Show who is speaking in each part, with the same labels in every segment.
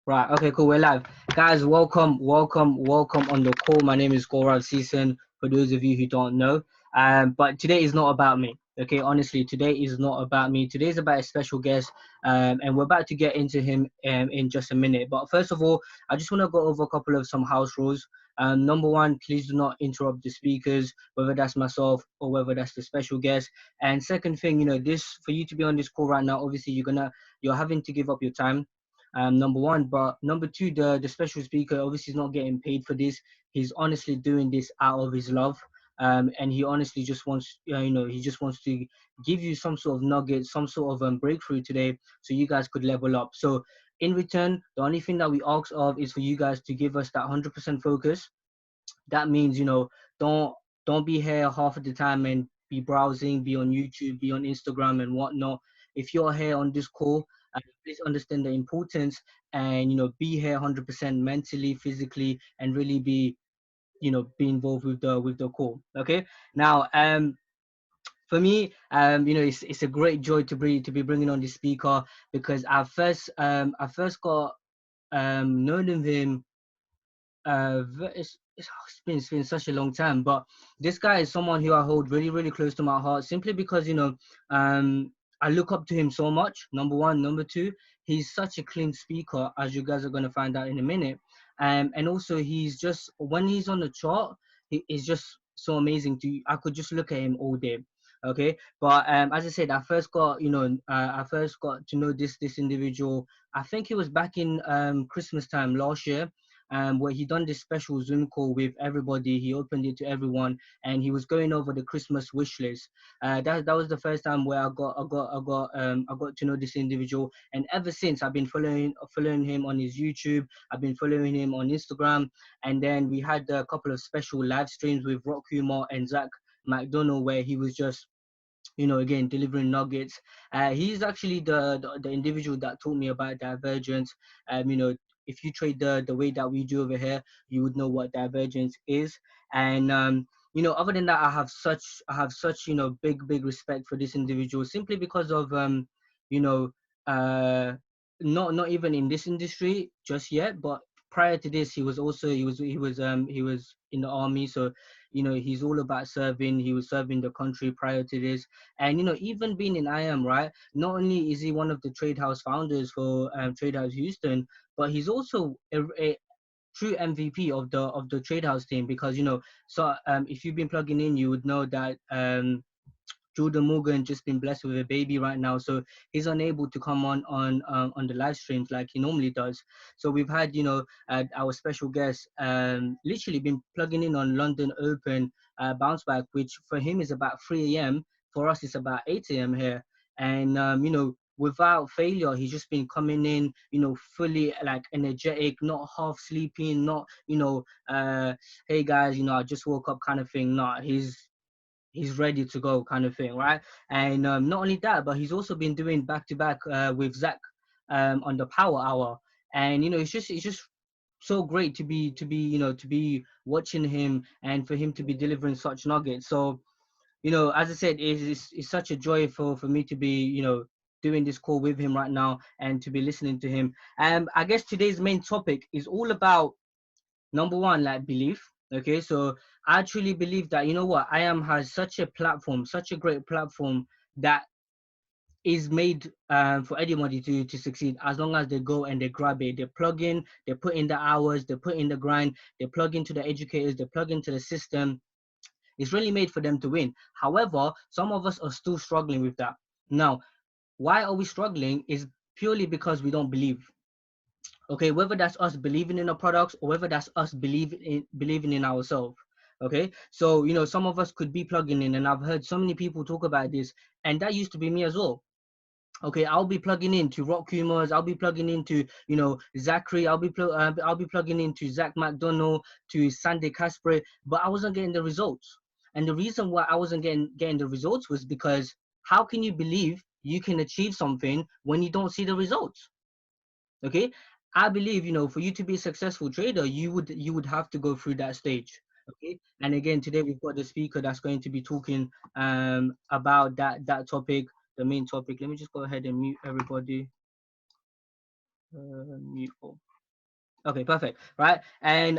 Speaker 1: Right. Okay. Cool. We're live, guys. Welcome on the call. My name is Gaurav Season. For those of you who don't know, but today is not about me. Okay. Honestly, today is not about me. Today is about a special guest, and we're about to get into him in just a minute. But first of all, I just want to go over a couple of some house rules. Number one, please do not interrupt the speakers, whether that's myself or whether that's the special guest. And second thing, this for you to be on this call right now, obviously you're having to give up your time, number one. But number two, the special speaker obviously is not getting paid for this. He's honestly doing this out of his love. And he honestly just wants, he just wants to give you some sort of nugget, some sort of breakthrough today, so you guys could level up. So in return, the only thing that we ask of is for you guys to give us that 100% focus. That means, don't don't be here half of the time and be browsing, be on YouTube, be on Instagram and whatnot. If you're here on this call, please understand the importance, and be here 100% mentally, physically, and really be involved with the call. Okay. Now, for me, it's a great joy to be bringing on this speaker, because I first got known of him. It's been such a long time, but this guy is someone who I hold really, really close to my heart, simply because I look up to him so much. Number one. Number two, he's such a clean speaker, as you guys are going to find out in a minute. And also, he's just, when he's on the chart, he is just so amazing. I could just look at him all day. Okay. But as I said, I first got to know this individual. I think it was back in Christmas time last year, where he done this special Zoom call with everybody. He opened it to everyone, and he was going over the Christmas wish list. That was the first time where I got to know this individual, and ever since I've been following him on his YouTube. I've been following him on Instagram, and then we had a couple of special live streams with Rock Humor and Zach McDonald, where he was just again delivering nuggets. He's actually the individual that taught me about divergence. If you trade the way that we do over here, you would know what divergence is. And other than that, I have such big respect for this individual, simply because of you know uh not even in this industry just yet, but prior to this, he was in the army. So he's all about serving. He was serving the country prior to this. And even being in IAM, right, not only is he one of the trade house founders for Trade House Houston, but he's also a true MVP of the trade house team. Because so if you've been plugging in, you would know that Jordan Morgan just been blessed with a baby right now, so he's unable to come on the live streams like he normally does. So we've had our special guest literally been plugging in on London Open bounce back, which for him is about 3 a.m. For us, it's about 8 a.m. here. And without failure, he's just been coming in, fully like energetic, not half sleeping, not hey guys, I just woke up kind of thing. Not he's ready to go kind of thing, right? And not only that, but he's also been doing back to back with Zach on the Power Hour. And it's just so great to be watching him, and for him to be delivering such nuggets. So as I said, it's such a joy for me to be doing this call with him right now, and to be listening to him. I guess today's main topic is all about, number one, like, belief. Okay, so I truly believe that, what, I am has such a platform, such a great platform, that is made for anybody to succeed, as long as they go and they grab it. They plug in, they put in the hours, they put in the grind, they plug into the educators, they plug into the system. It's really made for them to win. However, some of us are still struggling with that. Now, why are we struggling is purely because we don't believe. Okay, whether that's us believing in the products, or whether that's us believing in ourselves. Okay, so some of us could be plugging in, and I've heard so many people talk about this, and that used to be me as well. Okay, I'll be plugging into Rock Humors, I'll be plugging into Zachary, I'll be plugging into Zach McDonald, to Sandy Casper, but I wasn't getting the results. And the reason why I wasn't getting the results was because, how can you believe you can achieve something when you don't see the results? Okay, I believe, for you to be a successful trader, you would have to go through that stage. Okay, and again, today we've got the speaker that's going to be talking about that topic, the main topic. Let me just go ahead and mute everybody. Mute all. Okay, perfect. Right. And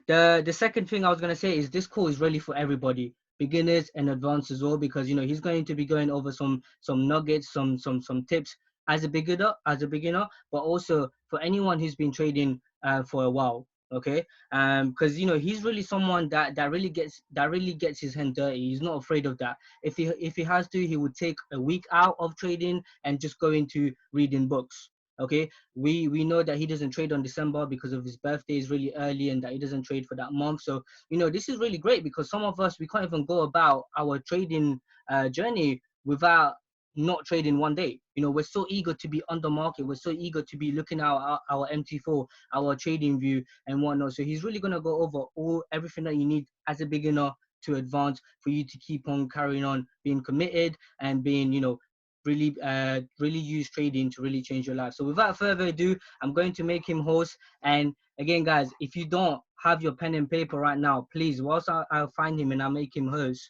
Speaker 1: the second thing I was gonna say is this call is really for everybody, beginners and advanced as well, because he's going to be going over some nuggets, some tips as a beginner, but also for anyone who's been trading for a while. Okay. Because he's really someone that really gets his hand dirty. He's not afraid of that. If he has to, he would take a week out of trading and just go into reading books. Okay, we know that he doesn't trade on December because of his birthday is really early, and that he doesn't trade for that month. So this is really great, because some of us, we can't even go about our trading journey without not trading one day. We're so eager to be on the market. We're so eager to be looking at our MT4, our trading view and whatnot. So he's really gonna go over everything that you need as a beginner to advance, for you to keep on carrying on being committed and being really use trading to really change your life. So without further ado, I'm going to make him host. And again, guys, if you don't have your pen and paper right now, please, whilst I'll find him and I'll make him host,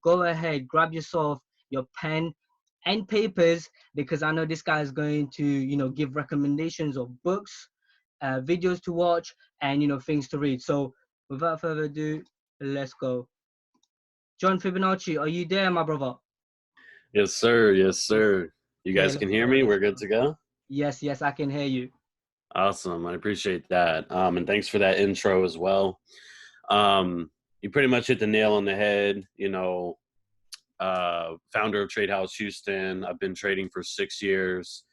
Speaker 1: go ahead, grab yourself your pen and papers, because I know this guy is going to give recommendations of books, videos to watch, and things to read. So without further ado, let's go. John Fibonacci, are you there, my brother?
Speaker 2: Yes, sir. Yes, sir. You
Speaker 1: Okay,
Speaker 2: guys
Speaker 1: let's
Speaker 2: can hear
Speaker 1: go.
Speaker 2: me?
Speaker 1: Let's
Speaker 2: We're good
Speaker 1: go.
Speaker 2: to go?
Speaker 1: Yes, I can hear you.
Speaker 2: Awesome. I appreciate that. And thanks for that intro as well. Um, you pretty much hit the nail on the head. Founder of Trade House Houston. I've been trading for 6 years.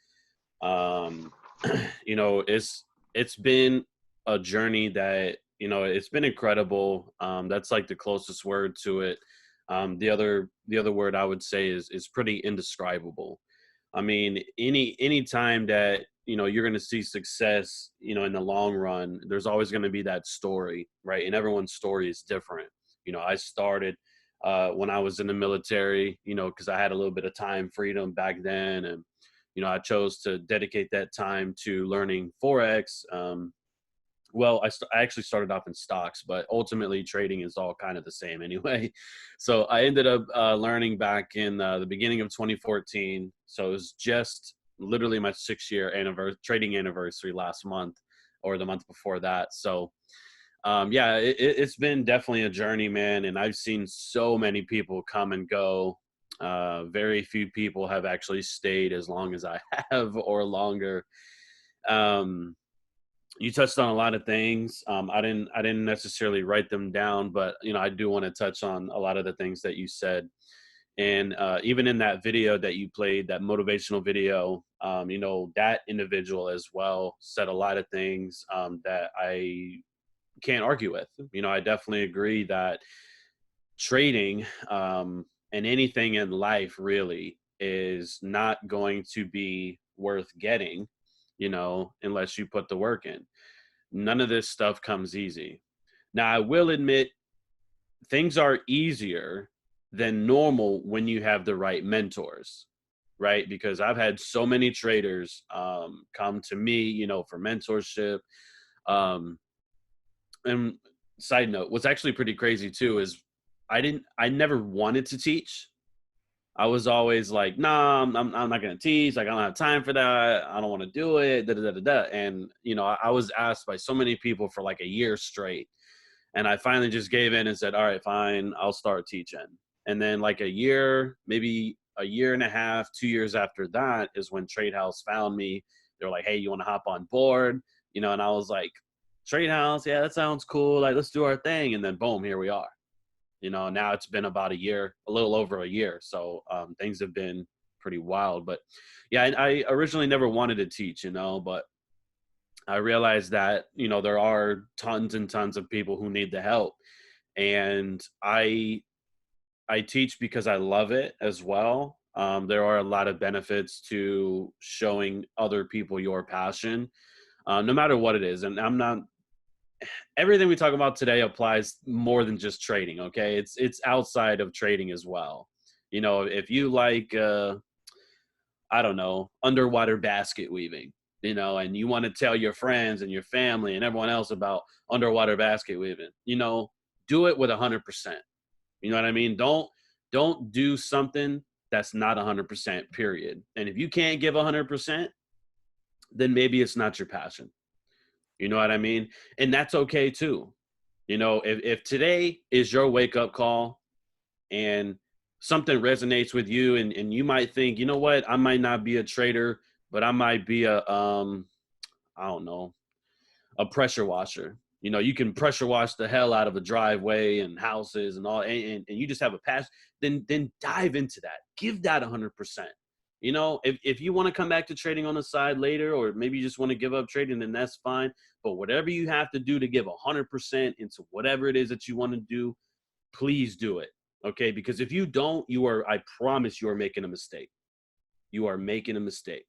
Speaker 2: Um, it's been a journey that, it's been incredible. That's like the closest word to it. The other word I would say is pretty indescribable. I mean, any time that you're going to see success, in the long run, there's always going to be that story, right? And everyone's story is different. I started when I was in the military, because I had a little bit of time freedom back then, and I chose to dedicate that time to learning forex. Well, I actually started off in stocks, but ultimately trading is all kind of the same anyway. So I ended up learning back in the beginning of 2014. So it was just literally my 6-year trading anniversary last month, or the month before that. So yeah, it's been definitely a journey, man. And I've seen so many people come and go. Very few people have actually stayed as long as I have, or longer. Um, you touched on a lot of things. I didn't necessarily write them down, but I do want to touch on a lot of the things that you said. And even in that video that you played, that motivational video, that individual as well said a lot of things that I can't argue with. I definitely agree that trading and anything in life really is not going to be worth getting, unless you put the work in. None of this stuff comes easy. Now, I will admit things are easier than normal when you have the right mentors, right? Because I've had so many traders come to me, for mentorship. Um, and side note, what's actually pretty crazy too is I never wanted to teach. I was always like, nah, I'm not going to teach. Like, I don't have time for that. I don't want to do it. Da, da, da, da, da. And, I was asked by so many people for like a year straight. And I finally just gave in and said, all right, fine, I'll start teaching. And then like a year, maybe a year and a half, 2 years after that is when Trade House found me. They were like, hey, you want to hop on board? And I was like, Trade House, yeah, that sounds cool. Like, let's do our thing. And then boom, here we are. Now it's been about a year, a little over a year. So things have been pretty wild. But yeah, I originally never wanted to teach, but I realized that, there are tons and tons of people who need the help. And I teach because I love it as well. There are a lot of benefits to showing other people your passion, no matter what it is. And everything we talk about today applies more than just trading. Okay. It's outside of trading as well. If you like, I don't know, underwater basket weaving, and you want to tell your friends and your family and everyone else about underwater basket weaving, do it with 100%. You know what I mean? Don't do something that's not 100%, period. And if you can't give 100%, then maybe it's not your passion. You know what I mean? And that's okay too. You know, if today is your wake up call and something resonates with you, and you might think, you know what, I might not be a trader, but I might be a, I don't know, a pressure washer. You know, you can pressure wash the hell out of a driveway and houses and all, and you just have a passion, then dive into that. Give that 100%. You know, if you want to come back to trading on the side later, or maybe you just want to give up trading, then that's fine. But whatever you have to do to give 100% into whatever it is that you want to do, please do it. Okay? Because if you don't, I promise you are making a mistake. You are making a mistake.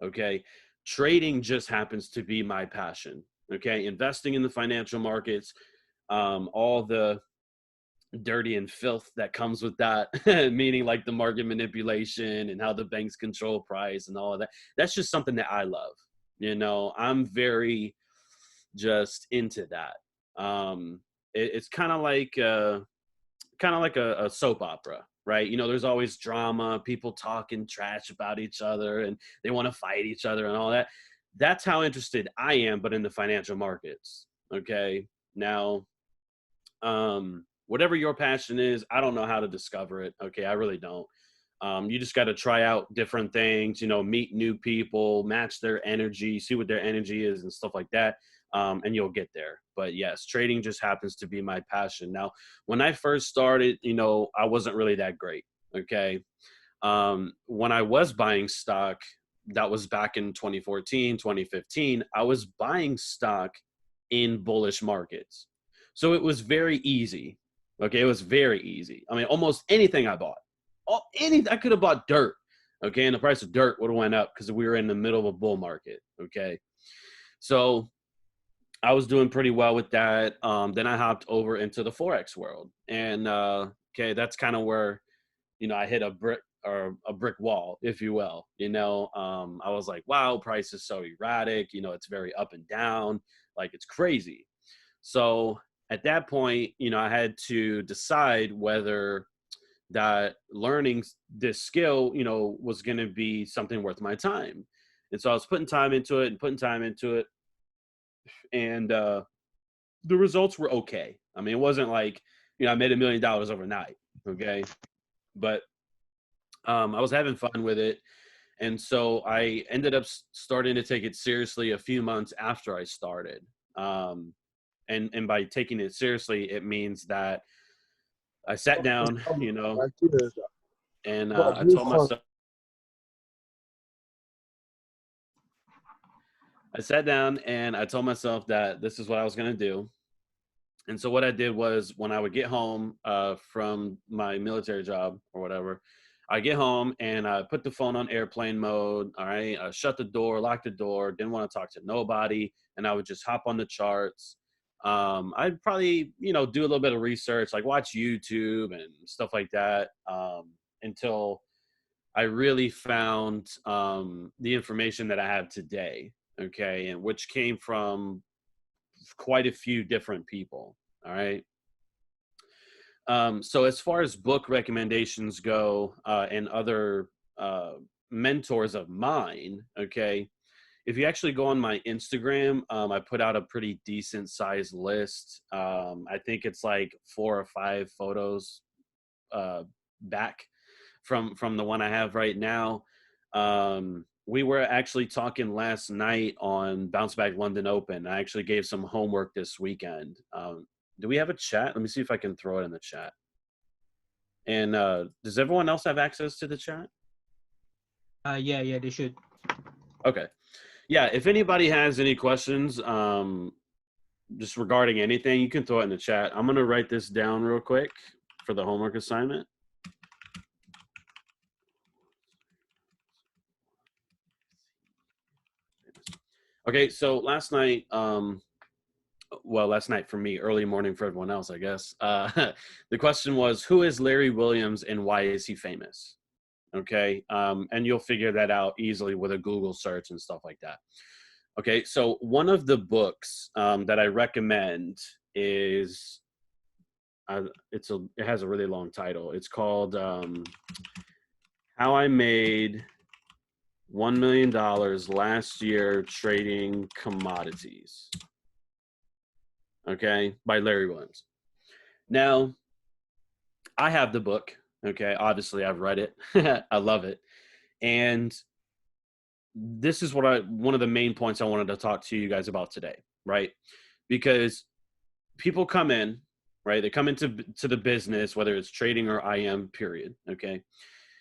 Speaker 2: Okay? Trading just happens to be my passion. Okay? Investing in the financial markets, all the dirty and filth that comes with that, meaning like the market manipulation and how the banks control price and all of that. That's just something that I love. You know, I'm very just into that. It's kind of like a soap opera, right? You know, there's always drama, people talking trash about each other, and they want to fight each other and all that. That's how interested I am, but in the financial markets. Okay. Now, whatever your passion is, I don't know how to discover it. Okay. I really don't. You just got to try out different things, you know, meet new people, match their energy, see what their energy is and stuff like that. And you'll get there. But yes, trading just happens to be my passion. Now, when I first started, you know, I wasn't really that great. Okay. When I was buying stock, that was back in 2014, 2015, I was buying stock in bullish markets. So it was very easy. Okay. It was very easy. I mean, almost anything I bought, I could have bought dirt. Okay. And the price of dirt would have went up because we were in the middle of a bull market. Okay. So I was doing pretty well with that. Then I hopped over into the Forex world. And okay, that's kind of where, you know, I hit a brick wall, if you will. You know, I was like, wow, price is so erratic. You know, it's very up and down. Like, it's crazy. So at that point, you know, I had to decide whether that learning this skill, you know, was going to be something worth my time. And so I was putting time into it, and the results were okay. I mean, it wasn't like, you know, I made $1 million overnight. Okay. But I was having fun with it. And so I ended up starting to take it seriously a few months after I started. And by taking it seriously, it means that I sat down, you know, and I told myself, I sat down and I told myself that this is what I was going to do. And so what I did was, when I would get home from my military job or whatever, I get home and I put the phone on airplane mode. All right. I shut the door, locked the door, didn't want to talk to nobody. And I would just hop on the charts. I'd probably, you know, do a little bit of research, like watch YouTube and stuff like that, until I really found the information that I have today. Okay. And which came from quite a few different people. All right. So as far as book recommendations go, and other mentors of mine, okay, if you actually go on my Instagram, I put out a pretty decent sized list. I think it's like 4 or 5 photos back from the one I have right now. We were actually talking last night on Bounce Back London Open. I actually gave some homework this weekend. Do we have a chat? Let me see if I can throw it in the chat. And does everyone else have access to the chat?
Speaker 1: Yeah, they should.
Speaker 2: Okay. Yeah, if anybody has any questions, just regarding anything, you can throw it in the chat. I'm going to write this down real quick for the homework assignment. Okay, so last night, last night for me, early morning for everyone else, I guess. The question was, who is Larry Williams and why is he famous? Okay, and you'll figure that out easily with a Google search and stuff like that. Okay, so one of the books that I recommend is, it has a really long title. It's called How I Made $1 Million Last Year Trading Commodities. okay, by Larry Williams. Now, I have the book, okay? Obviously, I've read it. I love it. And this is one of the main points I wanted to talk to you guys about today, right? Because people come in, right? They come into the business, whether it's trading or IM, period, okay?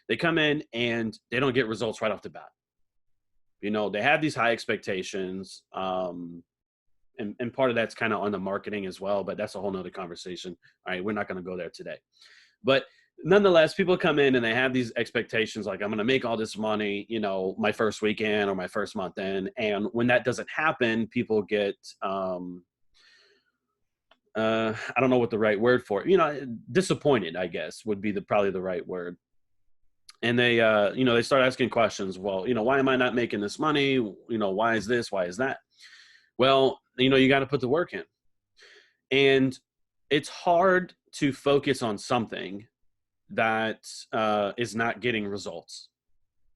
Speaker 2: They come in and they don't get results right off the bat. You know, they have these high expectations, and part of that's kind of on the marketing as well, but that's a whole nother conversation. All right, we're not going to go there today. But nonetheless, people come in and they have these expectations like, I'm going to make all this money, you know, my first weekend or my first month in. And when that doesn't happen, people get, I don't know what the right word for it, you know, disappointed, I guess would be probably the right word. And they, you know, they start asking questions. Well, you know, why am I not making this money? You know, why is this? Why is that? Well, you know, you got to put the work in. And it's hard to focus on something that is not getting results.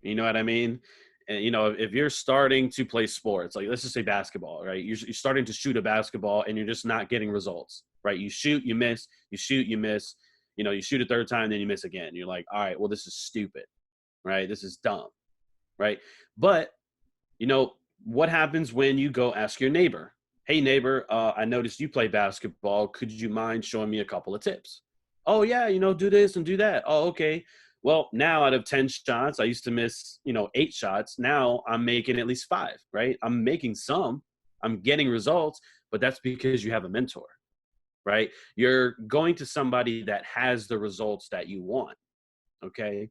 Speaker 2: You know what I mean? And, you know, if you're starting to play sports, like let's just say basketball, right? You're starting to shoot a basketball and you're just not getting results, right? You shoot, you miss, you shoot, you miss, you know, you shoot a third time, then you miss again. You're like, all right, well, this is stupid, right? This is dumb, right? But, you know, what happens when you go ask your neighbor, hey, neighbor, I noticed you play basketball. Could you mind showing me a couple of tips? Oh, yeah, you know, do this and do that. Oh, okay. Well, now out of 10 shots, I used to miss, you know, 8 shots. Now I'm making at least 5, right? I'm making some. I'm getting results, but that's because you have a mentor, right? You're going to somebody that has the results that you want, okay?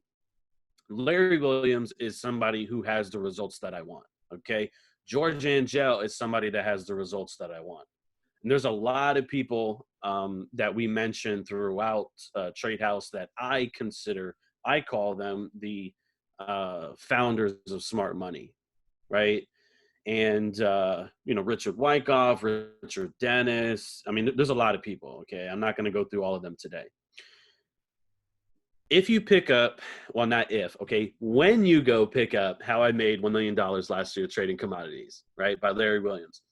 Speaker 2: Larry Williams is somebody who has the results that I want, okay? George Angel is somebody that has the results that I want. And there's a lot of people that we mentioned throughout Trade House that I call them the founders of smart money, right? And, you know, Richard Wyckoff, Richard Dennis. I mean, there's a lot of people, okay? I'm not going to go through all of them today. If you pick up, well, not if, okay, when you go pick up How I Made $1 Million Last Year Trading Commodities, right, by Larry Williams,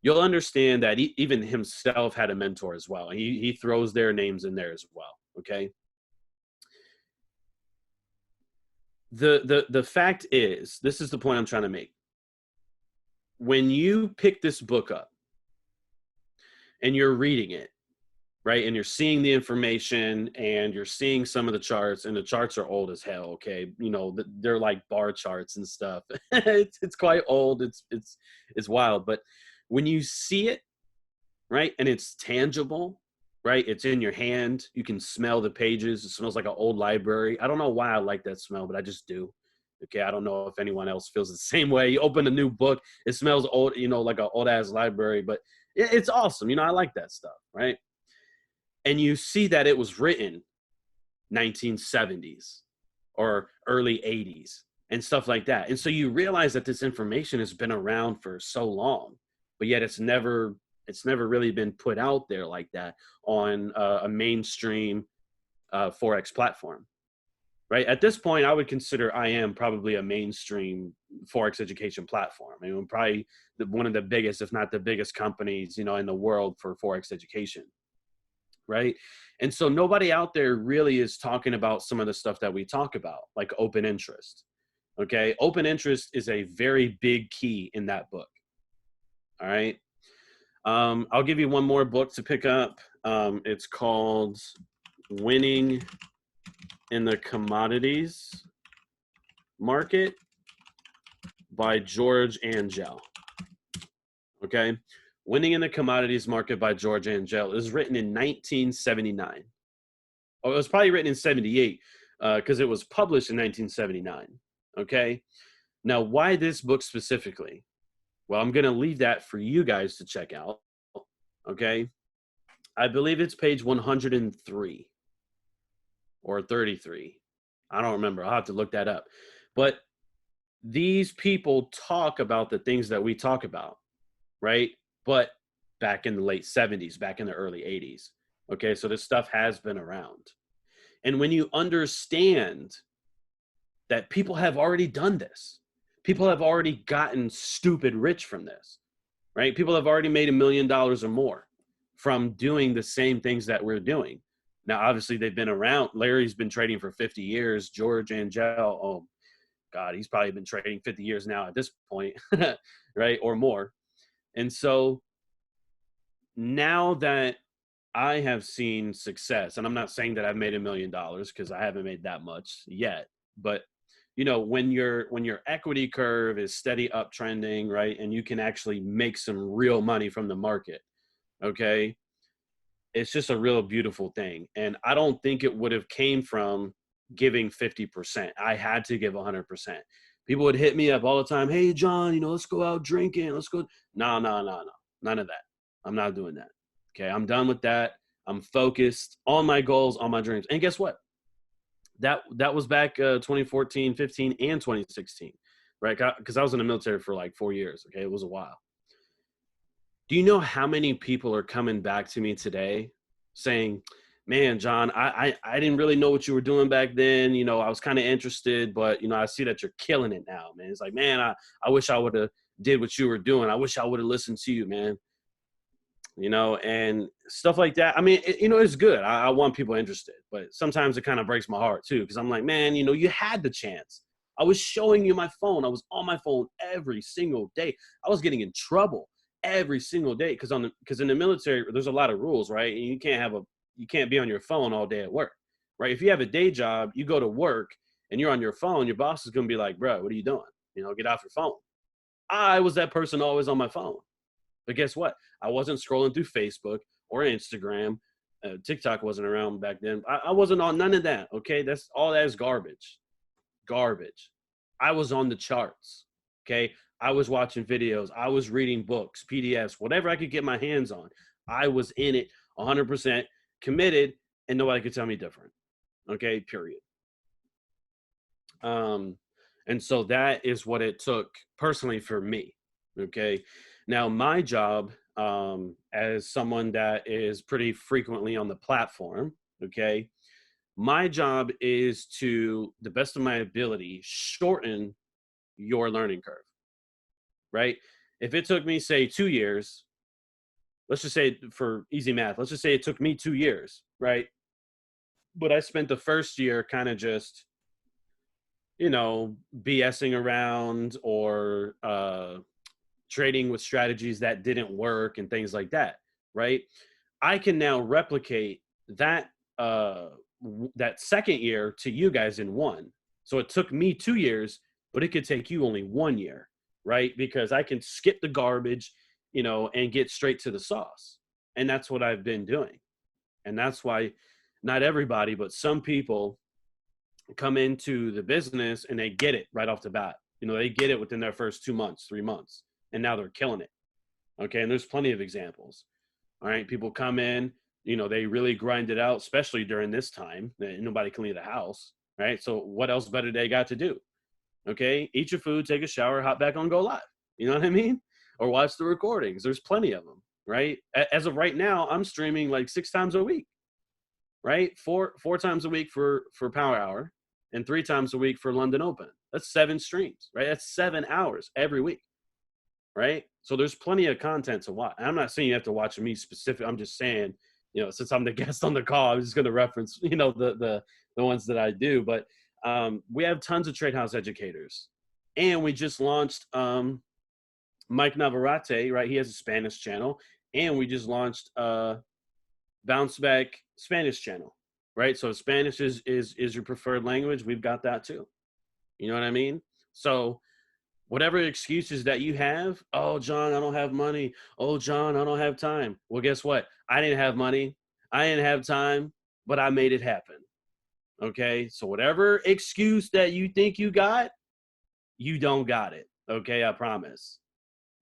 Speaker 2: you'll understand that he even himself had a mentor as well. He throws their names in there as well, okay? The fact is, this is the point I'm trying to make. When you pick this book up and you're reading it, right, and you're seeing the information and you're seeing some of the charts, and the charts are old as hell, okay? You know, they're like bar charts and stuff. It's quite old. It's wild. But when you see it, right, and it's tangible, right, it's in your hand, you can smell the pages. It smells like an old library. I don't know why I like that smell, but I just do. Okay, I don't know if anyone else feels the same way. You open a new book, it smells old, you know, like an old ass library, but it's awesome. You know, I like that stuff, right? And you see that it was written 1970s or early 80s and stuff like that. And so you realize that this information has been around for so long, but yet it's never really been put out there like that on a mainstream Forex platform, right? At this point, I would consider IM probably a mainstream Forex education platform. I mean, probably one of the biggest, if not the biggest companies, you know, in the world for Forex education. Right. And so nobody out there really is talking about some of the stuff that we talk about, like open interest. Okay. Open interest is a very big key in that book. All right. I'll give you one more book to pick up. It's called Winning in the Commodities Market by George Angel. Okay. Winning in the Commodities Market by George Angel is written in 1979. Oh, it was probably written in 78 because it was published in 1979. Okay. Now, why this book specifically? Well, I'm going to leave that for you guys to check out. Okay. I believe it's page 103 or 33. I don't remember. I'll have to look that up. But these people talk about the things that we talk about, right? But back in the late 70s, back in the early 80s. Okay, so this stuff has been around. And when you understand that people have already done this, people have already gotten stupid rich from this, right? People have already made $1 million or more. from doing the same things that we're doing. Now, obviously, they've been around. Larry's been trading for 50 years. George Angel, oh, God, he's probably been trading 50 years now at this point, right? Or more. And so now that I have seen success, and I'm not saying that I've made $1 million because I haven't made that much yet, but when your equity curve is steady uptrending, right, and you can actually make some real money from the market, okay, it's just a real beautiful thing. And I don't think it would have came from giving 50%. I had to give 100%. People would hit me up all the time. Hey, John, let's go out drinking. Let's go. No. None of that. I'm not doing that. Okay. I'm done with that. I'm focused on my goals, on my dreams. And guess what? That was back 2014, 15, and 2016, right? Because I was in the military for like 4 years. Okay. It was a while. Do you know how many people are coming back to me today saying, man, John, I didn't really know what you were doing back then. I was kind of interested, but, I see that you're killing it now, man. It's like, man, I wish I would have did what you were doing. I wish I would have listened to you, man. And stuff like that. I mean, it's good. I want people interested, but sometimes it kind of breaks my heart too. Because I'm like, man, you had the chance. I was showing you my phone. I was on my phone every single day. I was getting in trouble every single day because in the military there's a lot of rules, right? And you can't be on your phone all day at work, right? If you have a day job, you go to work and you're on your phone, your boss is going to be like, bro, what are you doing? Get off your phone. I was that person always on my phone. But guess what? I wasn't scrolling through Facebook or Instagram. TikTok wasn't around back then. I wasn't on none of that. Okay. That is garbage. Garbage. I was on the charts. Okay. I was watching videos. I was reading books, PDFs, whatever I could get my hands on. I was in it 100% committed, and nobody could tell me different. Okay. Period. And so that is what it took personally for me. Okay. Now my job, as someone that is pretty frequently on the platform, okay, my job is to the best of my ability, shorten your learning curve, right? If it took me, say, 2 years, let's just say for easy math, let's just say it took me 2 years, right? But I spent the first year kind of just, BSing around or trading with strategies that didn't work and things like that, right? I can now replicate that that second year to you guys in one. So it took me 2 years, but it could take you only 1 year, right? Because I can skip the garbage, and get straight to the sauce. And that's what I've been doing. And that's why not everybody, but some people come into the business and they get it right off the bat. They get it within their first 2 months, 3 months, and now they're killing it. Okay. And there's plenty of examples. All right. People come in, they really grind it out, especially during this time. Nobody can leave the house. Right. So what else better they got to do? Okay. Eat your food, take a shower, hop back on, go live. You know what I mean? Or watch the recordings. There's plenty of them. Right. As of right now, I'm streaming like 6 times a week. Right. Four times a week for Power Hour and 3 times a week for London Open. That's 7 streams, right? That's 7 hours every week. Right. So there's plenty of content to watch. And I'm not saying you have to watch me specific. I'm just saying, since I'm the guest on the call, I'm just going to reference, the ones that I do. But we have tons of Trade House educators. And we just launched Mike Navarrete, right? He has a Spanish channel. And we just launched Bounce Back Spanish channel, right? So if Spanish is your preferred language, we've got that too. You know what I mean? So whatever excuses that you have, oh, John, I don't have money. Oh, John, I don't have time. Well, guess what? I didn't have money. I didn't have time, but I made it happen. Okay? So whatever excuse that you think you got, you don't got it. Okay? I promise.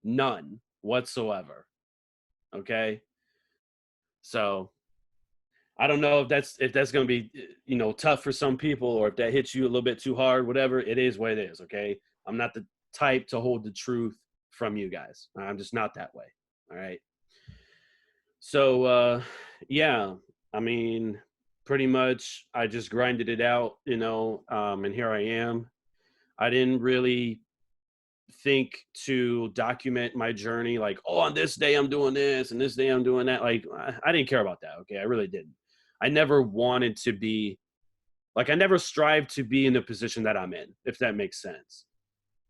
Speaker 2: None whatsoever. Okay? So I don't know if that's going to be, tough for some people, or if that hits you a little bit too hard, whatever. It is what it is. Okay? I'm not the type to hold the truth from you guys. I'm just not that way. All right. So, yeah, I mean, pretty much I just grinded it out, and here I am. I didn't really think to document my journey, like, oh, on this day I'm doing this and this day I'm doing that. Like, I didn't care about that. Okay. I really didn't. I never wanted to be like, I never strived to be in the position that I'm in, if that makes sense.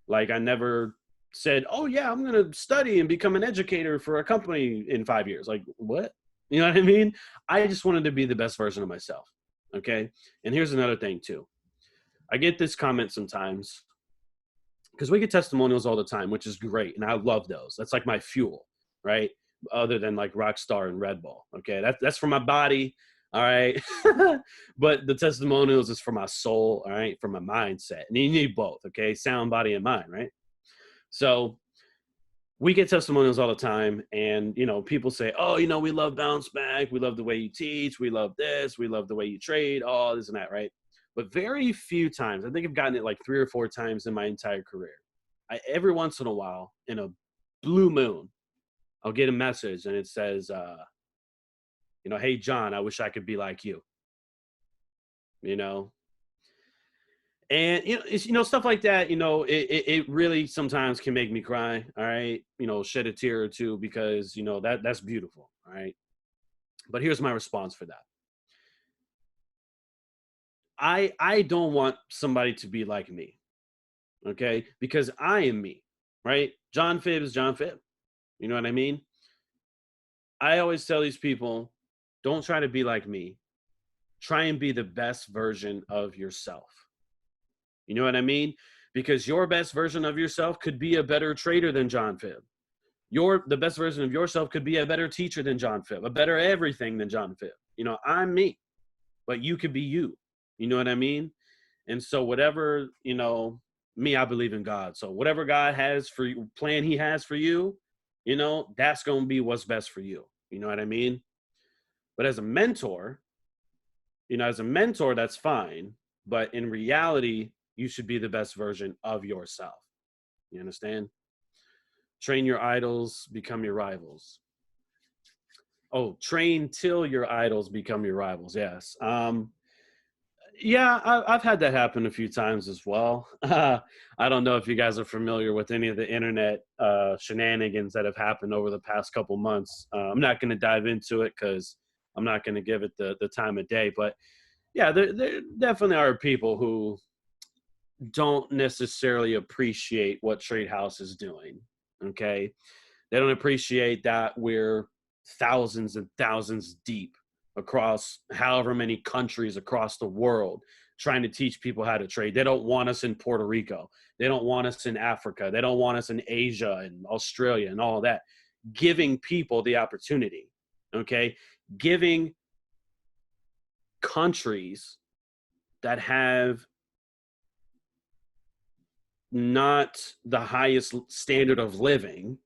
Speaker 2: Like, I never said, oh yeah, I'm going to study and become an educator for a company in 5 years. Like, what? You know what I mean? I just wanted to be the best version of myself. Okay. And here's another thing too. I get this comment sometimes because we get testimonials all the time, which is great. And I love those. That's like my fuel, right? Other than like Rockstar and Red Bull. Okay. That's for my body. All right. But the testimonials is for my soul. All right. For my mindset. And you need both. Okay. Sound, body, and mind. Right. So we get testimonials all the time. And, you know, people say, oh, you know, we love Bounce Back. We love the way you teach. We love this. We love the way you trade. All this and that. Right. But very few times, I think I've gotten it like 3 or 4 times in my entire career. Every once in a while, in a blue moon, I'll get a message and it says, you know, hey, John, I wish I could be like you, you know? And, you know, it's, you know, stuff like that, you know, it really sometimes can make me cry. All right. You know, shed a tear or two because, you know, that's beautiful. All right. But here's my response for that. I don't want somebody to be like me. Okay. Because I am me, right? John Phibb is John Phibb. You know what I mean? I always tell these people, don't try to be like me. Try and be the best version of yourself. You know what I mean? Because your best version of yourself could be a better trader than John Phibb. The best version of yourself could be a better teacher than John Phibb, a better everything than John Phibb. You know, I'm me, but you could be you. You know what I mean? And so whatever, you know, me, I believe in God. So whatever God has for you, plan he has for you, you know, that's going to be what's best for you. You know what I mean? But as a mentor, you know, as a mentor, that's fine. But in reality, you should be the best version of yourself. You understand? Train your idols, become your rivals. Oh, train till your idols become your rivals. Yes. Yeah, I've had that happen a few times as well. I don't know if you guys are familiar with any of the internet shenanigans that have happened over the past couple months. I'm not going to dive into it because I'm not going to give it the time of day. But yeah, there definitely are people who don't necessarily appreciate what Trade House is doing. Okay, they don't appreciate that we're thousands and thousands deep across however many countries across the world trying to teach people how to trade. They don't want us in Puerto Rico. They don't want us in Africa. They don't want us in Asia and Australia and all that. Giving people the opportunity, okay? Giving countries that have not the highest standard of living,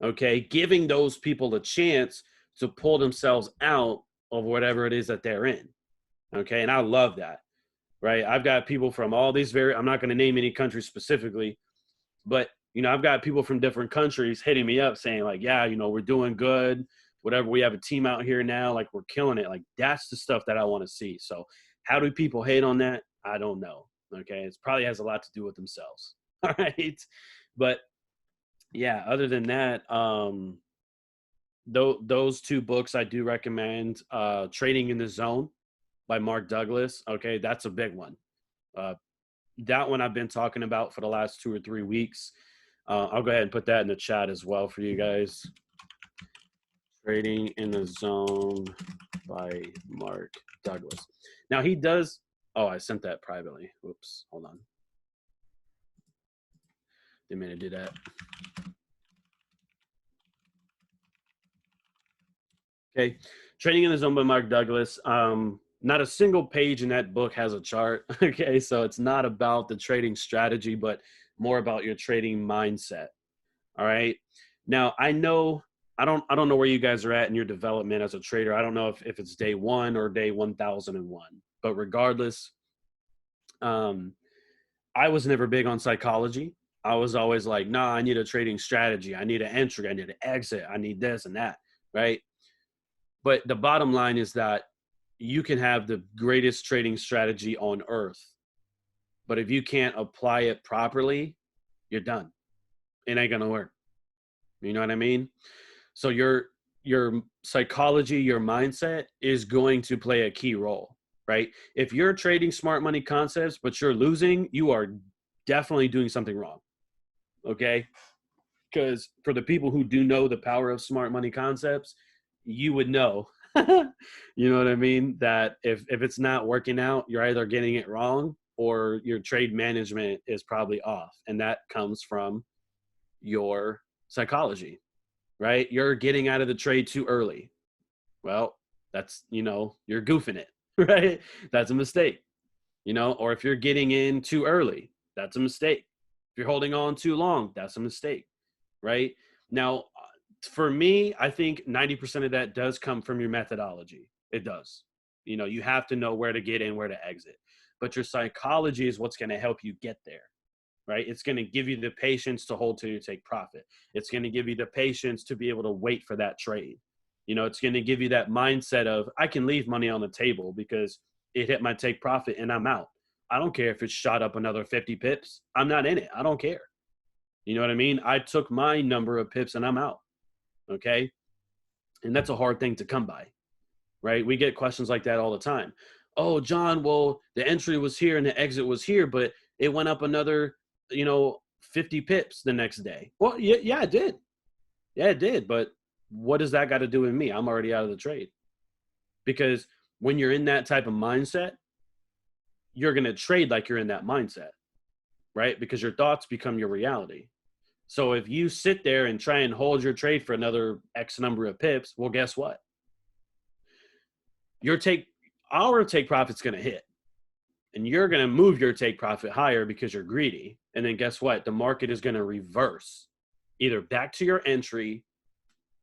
Speaker 2: okay, giving those people a chance to pull themselves out of whatever it is that they're in, okay? And I love that, right? I've got people from all these I'm not going to name any countries specifically, but, you know, I've got people from different countries hitting me up saying like, yeah, you know, we're doing good, whatever, we have a team out here now, like we're killing it. Like that's the stuff that I want to see. So how do people hate on that? I don't know, okay? It probably has a lot to do with themselves. All right. But yeah, other than that, those 2 books I do recommend. Trading in the Zone by Mark Douglas. Okay, that's a big one. That one I've been talking about for the last 2 or 3 weeks. I'll go ahead and put that in the chat as well for you guys. Trading in the Zone by Mark Douglas. Now he does, oh, I sent that privately. Whoops, hold on. Didn't mean to do that. Okay, Trading in the Zone by Mark Douglas. Not a single page in that book has a chart. Okay, so it's not about the trading strategy, but more about your trading mindset. All right. Now I know I don't know where you guys are at in your development as a trader. I don't know if it's day 1 or day 1001, but regardless, I was never big on psychology. I was always like, nah, I need a trading strategy. I need an entry. I need an exit. I need this and that. Right. But the bottom line is that you can have the greatest trading strategy on earth, but if you can't apply it properly, you're done. it ain't gonna work. You know what I mean? So your psychology, your mindset is going to play a key role, right? If you're trading smart money concepts but you're losing, you are definitely doing something wrong. Okay? Because for the people who do know the power of smart money concepts, you would know, you know what I mean? That if it's not working out, you're either getting it wrong or your trade management is probably off. And that comes from your psychology, right? You're getting out of the trade too early. Well, that's, you're goofing it, right? That's a mistake, or if you're getting in too early, that's a mistake. If you're holding on too long, that's a mistake, right? Now, for me, I think 90% of that does come from your methodology. It does. You have to know where to get in, where to exit. But your psychology is what's going to help you get there, right? It's going to give you the patience to hold till you take profit. It's going to give you the patience to be able to wait for that trade. It's going to give you that mindset of, I can leave money on the table because it hit my take profit and I'm out. I don't care if it's shot up another 50 pips. I'm not in it. I don't care. You know what I mean? I took my number of pips and I'm out. Okay. And that's a hard thing to come by, right? We get questions like that all the time. Oh, John, well, the entry was here and the exit was here, but it went up another, 50 pips the next day. Well, yeah, it did. Yeah, it did. But what does that got to do with me? I'm already out of the trade. Because when you're in that type of mindset, you're going to trade like you're in that mindset, right? Because your thoughts become your reality. So if you sit there and try and hold your trade for another X number of pips, well, guess what? Our take profit's going to hit. And you're going to move your take profit higher because you're greedy. And then guess what? The market is going to reverse either back to your entry,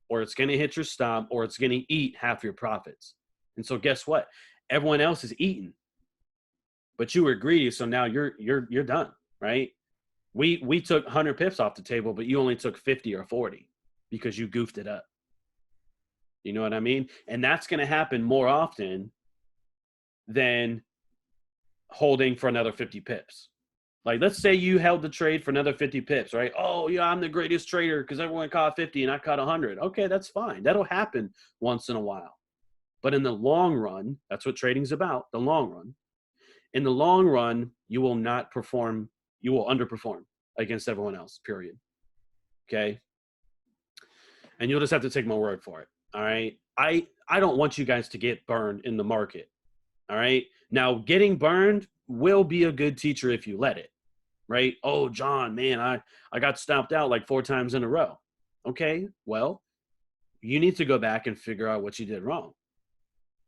Speaker 2: or it's going to hit your stop, or it's going to eat half your profits. And so guess what? Everyone else is eating, but you were greedy. So now you're done, right? We took 100 pips off the table, but you only took 50 or 40 because you goofed it up. You know what I mean? And that's going to happen more often than holding for another 50 pips. Like, let's say you held the trade for another 50 pips, right? Oh, yeah, I'm the greatest trader because everyone caught 50 and I caught 100. Okay, that's fine. That'll happen once in a while. But in the long run, that's what trading's about, the long run. In the long run, you will not perform, you will underperform against everyone else, period. Okay? And you'll just have to take my word for it, all right? I don't want you guys to get burned in the market, all right? Now, getting burned will be a good teacher if you let it, right? Oh, John, man, I got stopped out like 4 times in a row. Okay, well, you need to go back and figure out what you did wrong.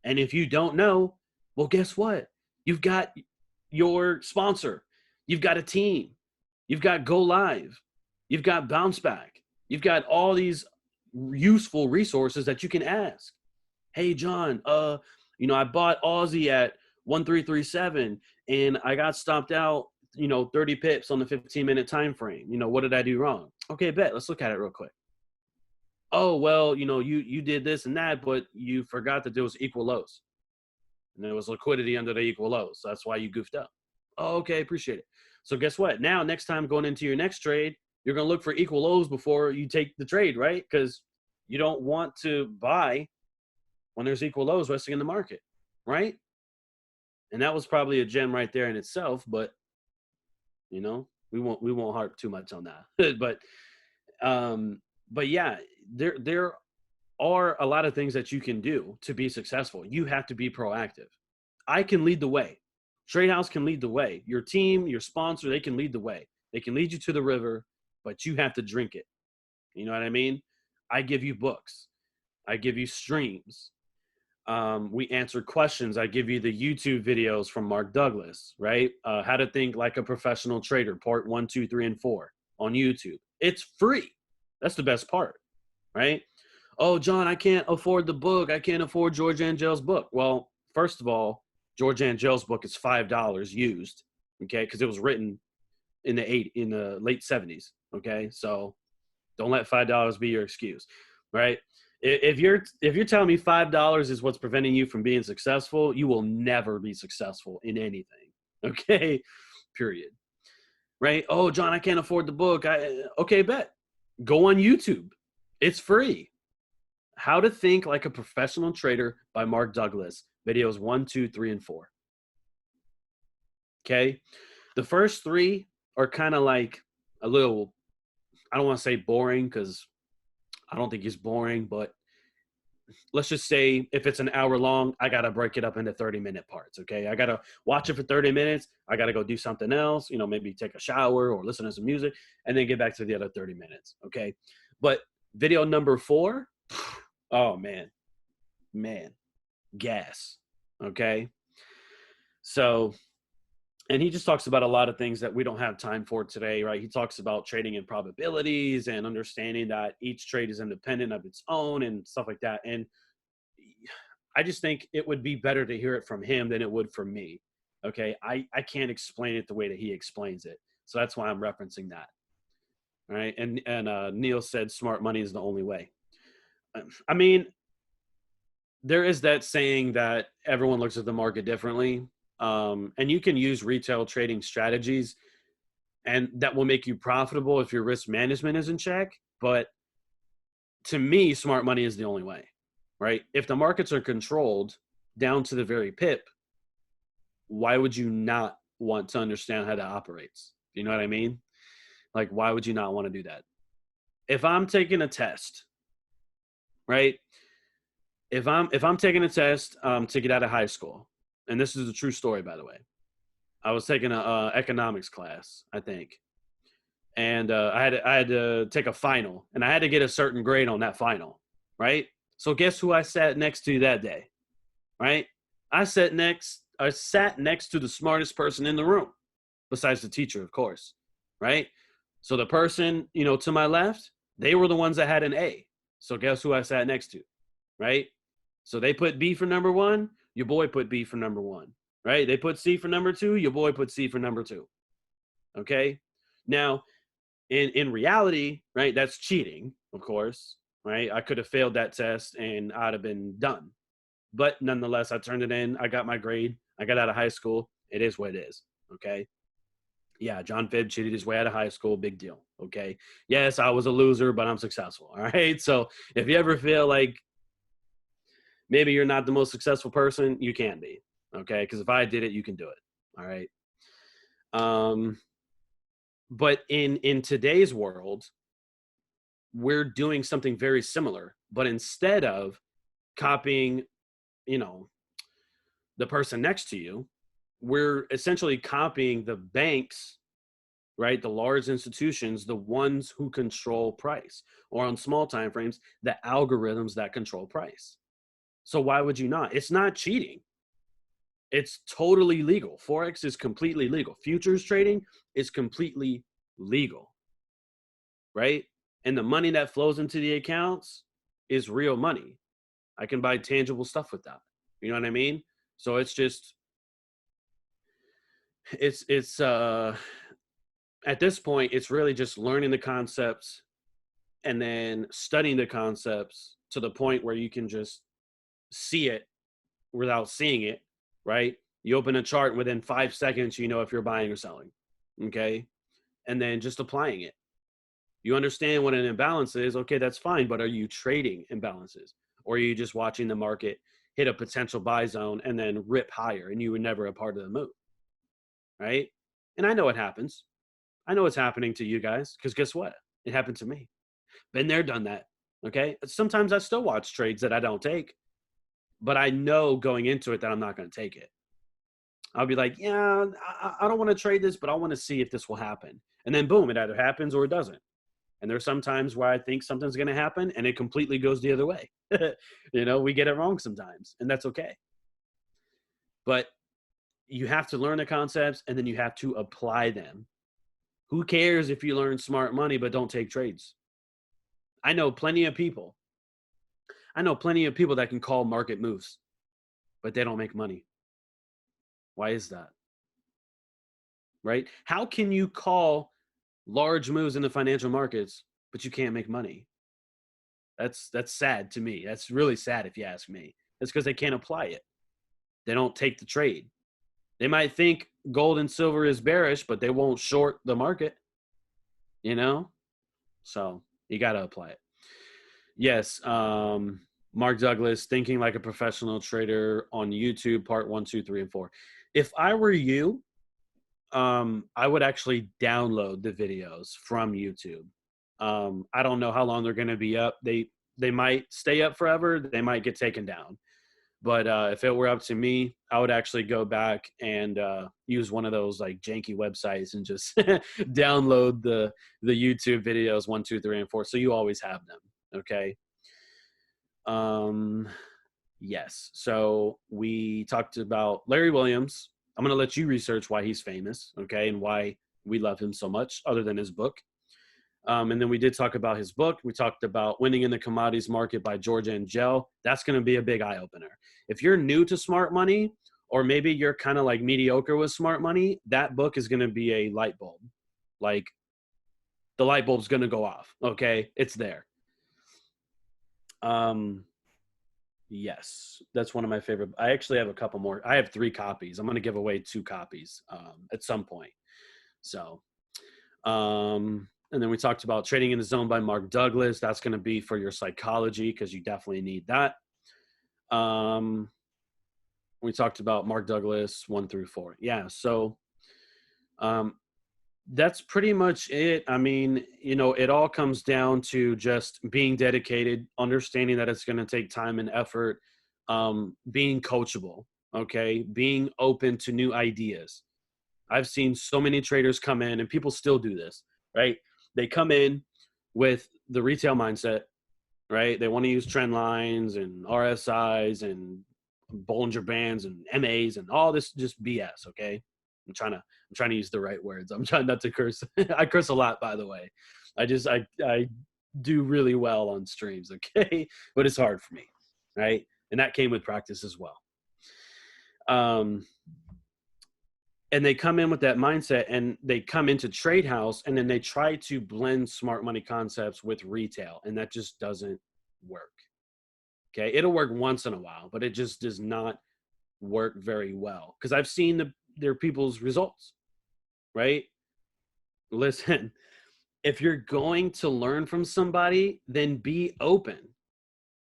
Speaker 2: And if you don't know, well, guess what? You've got your sponsor. You've got a team. You've got Go Live. You've got Bounce Back. You've got all these useful resources that you can ask. Hey, John, I bought Aussie at 1337 and I got stopped out, 30 pips on the 15-minute time frame. What did I do wrong? Okay, bet. Let's look at it real quick. Oh, well, you did this and that, but you forgot that there was equal lows. And there was liquidity under the equal lows. So that's why you goofed up. Oh, okay, appreciate it. So guess what? Now, next time going into your next trade, you're going to look for equal lows before you take the trade, right? Because you don't want to buy when there's equal lows resting in the market, right? And that was probably a gem right there in itself, but we won't harp too much on that. but yeah, there are a lot of things that you can do to be successful. You have to be proactive. I can lead the way. Trade House can lead the way. Your team, your sponsor, they can lead the way. They can lead you to the river, but you have to drink it. You know what I mean? I give you books. I give you streams. We answer questions. I give you the YouTube videos from Mark Douglas, right? How to Think Like a Professional Trader, part 1, 2, 3, and 4 on YouTube. It's free. That's the best part, right? Oh, John, I can't afford the book. I can't afford George Angel's book. Well, first of all, George Angel's book is $5 used, okay, because it was written in the late 70s, okay? So don't let $5 be your excuse, right? If you're telling me $5 is what's preventing you from being successful, you will never be successful in anything, okay? Period. right? Oh, John, I can't afford the book. Okay, bet. Go on YouTube. It's free. How to Think Like a Professional Trader by Mark Douglas. Videos 1, 2, 3, and 4. Okay. The first 3 are kind of like a little, I don't want to say boring because I don't think it's boring, but let's just say if it's an hour long, I got to break it up into 30-minute parts. Okay. I got to watch it for 30 minutes. I got to go do something else, maybe take a shower or listen to some music and then get back to the other 30 minutes. Okay. But video number 4, oh man, gas. Okay. So, and he just talks about a lot of things that we don't have time for today, right? He talks about trading in probabilities and understanding that each trade is independent of its own and stuff like that. And I just think it would be better to hear it from him than it would from me. Okay. I can't explain it the way that he explains it. So that's why I'm referencing that. All right. And Neil said smart money is the only way. I mean, there is that saying that everyone looks at the market differently. And you can use retail trading strategies and that will make you profitable if your risk management is in check. But to me, smart money is the only way, right? If the markets are controlled down to the very pip, why would you not want to understand how that operates? You know what I mean? Like, why would you not want to do that? If I'm taking a test, right? If I'm taking a test to get out of high school, and this is a true story, by the way, I was taking a economics class, I think, and I had to take a final, and I had to get a certain grade on that final, right? So guess who I sat next to that day, right? I sat next to the smartest person in the room, besides the teacher, of course, right? So the person, to my left, they were the ones that had an A. So guess who I sat next to, right? So they put B for number 1, your boy put B for number 1, right? They put C for number 2, your boy put C for number 2. Okay? Now, in reality, right, that's cheating, of course, right? I could have failed that test and I'd have been done. But nonetheless, I turned it in. I got my grade. I got out of high school. It is what it is. Okay? Yeah, John Phibb cheated his way out of high school. Big deal. Okay? Yes, I was a loser, but I'm successful. All right? So if you ever feel like maybe you're not the most successful person, you can be, okay? Because if I did it, you can do it, all right? But in today's world, we're doing something very similar, but instead of copying, the person next to you, we're essentially copying the banks, right? The large institutions, the ones who control price, or on small time frames, the algorithms that control price. So why would you not? It's not cheating. It's totally legal. Forex is completely legal. Futures trading is completely legal, right? And the money that flows into the accounts is real money. I can buy tangible stuff with that. You know what I mean? So it's just, it's at this point, it's really just learning the concepts and then studying the concepts to the point where you can just see it without seeing it, right? You open a chart within 5 seconds, you know if you're buying or selling, okay? And then just applying it. You understand what an imbalance is, okay, that's fine, but are you trading imbalances? Or are you just watching the market hit a potential buy zone and then rip higher and you were never a part of the move, right? And I know it happens. I know it's happening to you guys because guess what? It happened to me. Been there, done that, okay? Sometimes I still watch trades that I don't take, but I know going into it that I'm not going to take it. I'll be like, yeah, I don't want to trade this, but I want to see if this will happen. And then boom, it either happens or it doesn't. And there's some times where I think something's going to happen and it completely goes the other way. We get it wrong sometimes, and that's okay. But you have to learn the concepts and then you have to apply them. Who cares if you learn smart money but don't take trades? I know plenty of people that can call market moves, but they don't make money. Why is that? Right? How can you call large moves in the financial markets, but you can't make money? That's sad to me. That's really sad if you ask me. It's because they can't apply it. They don't take the trade. They might think gold and silver is bearish, but they won't short the market, you know? So you got to apply it. Yes. Mark Douglas, Thinking Like a Professional Trader on YouTube, part 1, 2, 3, and 4. If I were you, I would actually download the videos from YouTube. I don't know how long they're going to be up. They might stay up forever. They might get taken down. But if it were up to me, I would actually go back and use one of those like janky websites and just download the YouTube videos 1, 2, 3, and 4, so you always have them. Okay. Yes. So we talked about Larry Williams. I'm going to let you research why he's famous, okay, and why we love him so much, other than his book. And then we did talk about his book. We talked about Winning in the Commodities Market by George Angel. That's going to be a big eye opener. If you're new to smart money, or maybe you're kind of like mediocre with smart money, that book is going to be a light bulb. Like, the light bulb's going to go off. Okay. It's there. Yes, that's one of my favorite. I actually have a couple more. I have 3 copies. I'm going to give away 2 copies at some point. So, and then we talked about Trading in the Zone by Mark Douglas. That's going to be for your psychology, because you definitely need that. We talked about Mark Douglas 1 through 4. Yeah. So, that's pretty much it. I mean, you know, it all comes down to just being dedicated, understanding that it's going to take time and effort, being coachable, okay, being open to new ideas. I've seen so many traders come in, and people still do this, right? They come in with the retail mindset, right? They want to use trend lines and RSIs and Bollinger Bands and MAs and all this just BS, okay? I'm trying to use the right words. I'm trying not to curse. I curse a lot, by the way. I do really well on streams, okay? But it's hard for me, right? And that came with practice as well. And they come in with that mindset, and they come into Trade House, and then they try to blend smart money concepts with retail, and that just doesn't work. Okay, it'll work once in a while, but it just does not work very well, because I've seen their people's results, right? Listen, if you're going to learn from somebody, then be open.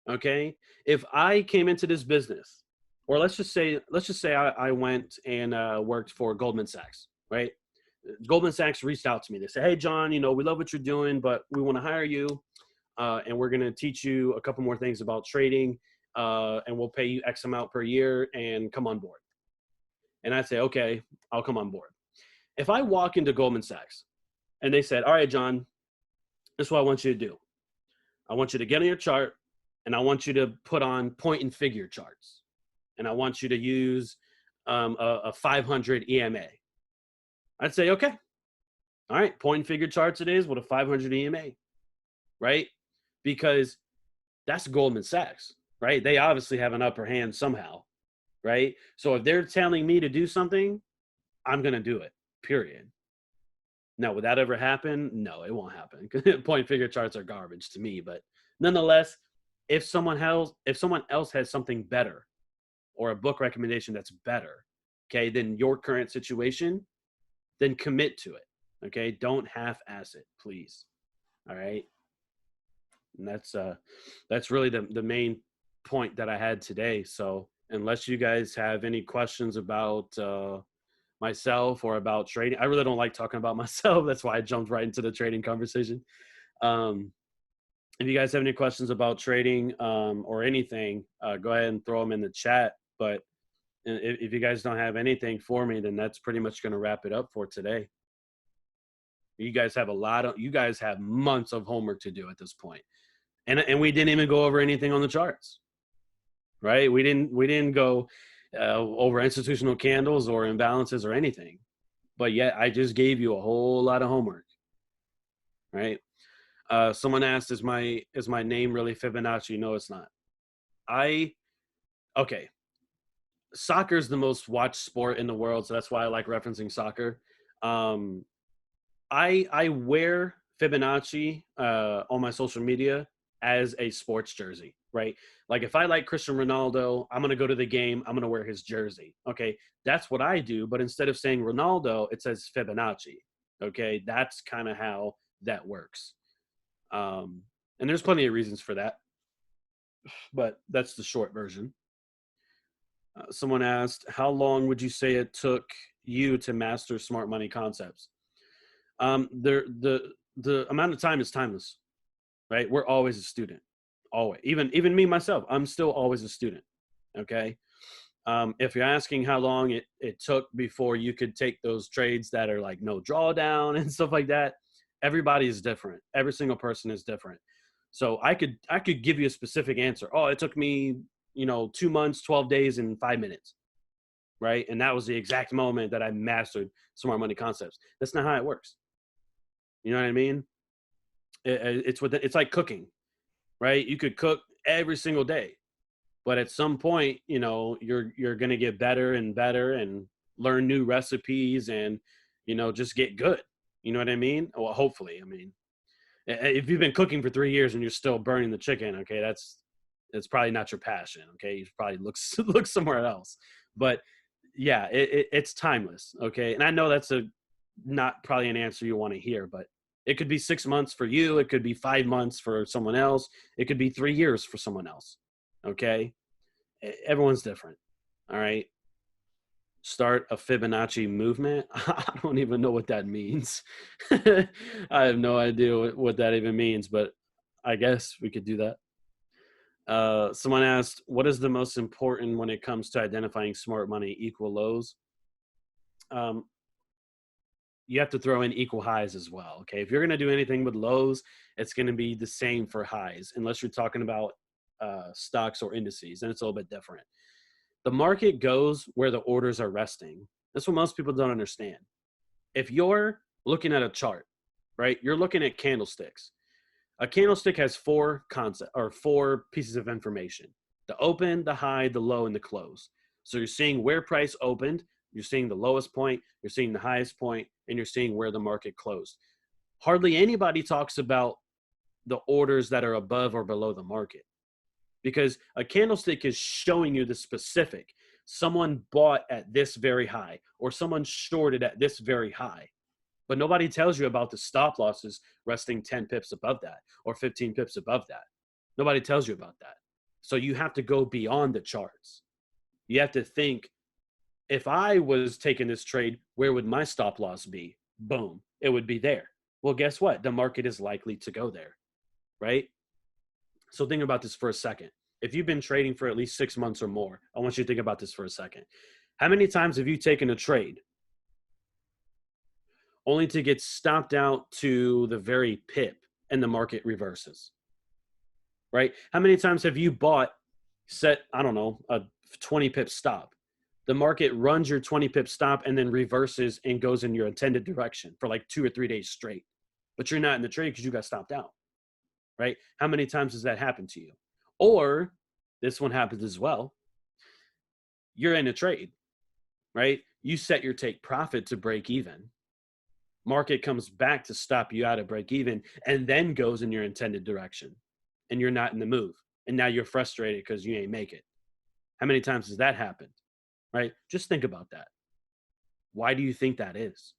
Speaker 2: Okay, if I came into this business, or let's just say I went and worked for Goldman Sachs, right? Goldman Sachs reached out to me. They said, "Hey, John, you know, we love what you're doing, but we want to hire you, and we're going to teach you a couple more things about trading, and we'll pay you X amount per year, and come on board." And I say, "Okay, I'll come on board." If I walk into Goldman Sachs and they said, "All right, John, this is what I want you to do. I want you to get on your chart, and I want you to put on point and figure charts, and I want you to use a 500 EMA." I'd say, "Okay, all right, point and figure charts it is with a 500 EMA," right? Because that's Goldman Sachs, right? They obviously have an upper hand somehow, right? So if they're telling me to do something, I'm going to do it, period. Now, would that ever happen? No, it won't happen. Point and figure charts are garbage to me, but nonetheless, if someone else has something better, or a book recommendation that's better, okay, than your current situation, then commit to it. Okay, don't half-ass it, please. All right, and that's really the main point that I had today. So unless you guys have any questions about myself or about trading, I really don't like talking about myself. That's why I jumped right into the trading conversation. If you guys have any questions about trading or anything, go ahead and throw them in the chat. But if you guys don't have anything for me, then that's pretty much going to wrap it up for today. You guys have months of homework to do at this point. And we didn't even go over anything on the charts, right? We didn't go over institutional candles or imbalances or anything, but yet I just gave you a whole lot of homework, right? Someone asked, is my name really Fibonacci? No, it's not. Okay. Soccer is the most watched sport in the world, so that's why I like referencing soccer. I wear Fibonacci on my social media as a sports jersey. right? Like if I like Cristiano Ronaldo, I'm going to go to the game, I'm going to wear his jersey. Okay. That's what I do. But instead of saying Ronaldo, it says Fibonacci. Okay. That's kind of how that works. And there's plenty of reasons for that, but that's the short version. Someone asked, how long would you say it took you to master smart money concepts? The amount of time is timeless, right? We're always a student, always. Even me myself, I'm still always a student. Okay. If you're asking how long it took before you could take those trades that are like no drawdown and stuff like that, everybody is different. Every single person is different. So I could give you a specific answer. Oh, it took me, 2 months, 12 days, and 5 minutes. Right. And that was the exact moment that I mastered smart money concepts. That's not how it works. You know what I mean? It's like cooking, right? You could cook every single day, but at some point, you're going to get better and better and learn new recipes and, just get good. You know what I mean? Well, hopefully, I mean, if you've been cooking for 3 years and you're still burning the chicken, okay, that's probably not your passion. Okay. You probably look somewhere else, but yeah, it's timeless. Okay. And I know that's not probably an answer you want to hear, but it could be 6 months for you. It could be 5 months for someone else. It could be 3 years for someone else. Okay. Everyone's different. All right. Start a Fibonacci movement. I don't even know what that means. I have no idea what that even means, but I guess we could do that. Someone asked, what is the most important when it comes to identifying smart money equal lows? You have to throw in equal highs as well. Okay. If you're going to do anything with lows, it's going to be the same for highs, unless you're talking about stocks or indices, and it's a little bit different. The market goes where the orders are resting. That's what most people don't understand. If you're looking at a chart, right, you're looking at candlesticks. A candlestick has four pieces of information: the open, the high, the low, and the close. So you're seeing where price opened, you're seeing the lowest point, you're seeing the highest point, and you're seeing where the market closed. Hardly anybody talks about the orders that are above or below the market, because a candlestick is showing you the specific. Someone bought at this very high, or someone shorted at this very high. But nobody tells you about the stop losses resting 10 pips above that or 15 pips above that. Nobody tells you about that. So you have to go beyond the charts. You have to think, if I was taking this trade, where would my stop loss be? Boom, it would be there. Well, guess what? The market is likely to go there, right? So think about this for a second. If you've been trading for at least 6 months or more, I want you to think about this for a second. How many times have you taken a trade only to get stopped out to the very pip and the market reverses, right? How many times have you set, I don't know, a 20 pip stop? The market runs your 20 pip stop and then reverses and goes in your intended direction for like 2 or 3 days straight. But you're not in the trade because you got stopped out, right? How many times does that happen to you? Or this one happens as well. You're in a trade, right? You set your take profit to break even. Market comes back to stop you out at break even and then goes in your intended direction, and you're not in the move. And now you're frustrated because you ain't make it. How many times has that happened, right? Just think about that. Why do you think that is?